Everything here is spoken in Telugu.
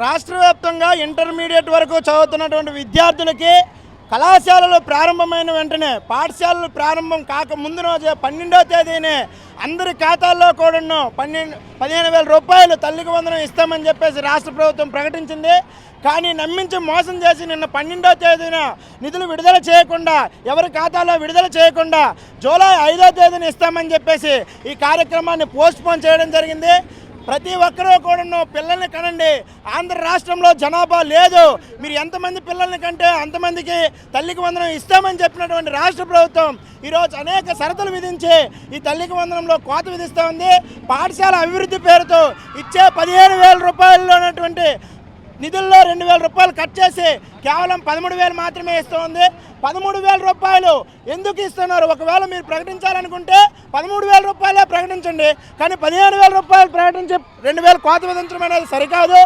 రాష్ట్ర వ్యాప్తంగా ఇంటర్మీడియట్ వరకు చదువుతున్నటువంటి విద్యార్థులకి కళాశాలలు ప్రారంభమైన వెంటనే పాఠశాలలు ప్రారంభం కాక ముందు రోజే 12వ తేదీనే అందరి ఖాతాల్లో కూడా 15,000 రూపాయలు తల్లికి వందనం ఇస్తామని చెప్పేసి రాష్ట్ర ప్రభుత్వం ప్రకటించింది. కానీ నమ్మించి మోసం చేసి నిన్న 12వ తేదీన నిధులు విడుదల చేయకుండా, ఎవరి ఖాతాలో విడుదల చేయకుండా జూలై 5వ తేదీన ఇస్తామని చెప్పేసి ఈ కార్యక్రమాన్ని పోస్ట్పోన్ చేయడం జరిగింది. ప్రతి ఒక్కరూ కూడా పిల్లల్ని కనండి. ఆంధ్ర రాష్ట్రంలో జనాభా లేదు, మీరు ఎంతమంది పిల్లల్ని కంటే అంతమందికి తల్లికి వందనం ఇస్తామని చెప్పినటువంటి రాష్ట్ర ప్రభుత్వం ఈరోజు అనేక షరతులు విధించి ఈ తల్లికి వందనంలో కోత విధిస్తూ ఉంది. పాఠశాల అభివృద్ధి పేరుతో ఇచ్చే 15,000 రూపాయల్లో ఉన్నటువంటి నిధుల్లో 2,000 రూపాయలు కట్ చేసి కేవలం 13,000 మాత్రమే ఇస్తుంది. 13,000 రూపాయలు ఎందుకు ఇస్తున్నారు? ఒకవేళ మీరు ప్రకటించాలనుకుంటే 13,000 రూపాయలే ప్రకటించండి, కానీ 15,000 రూపాయలు ప్రకటించి 2,000 కోత విధించడం అనేది సరికాదు.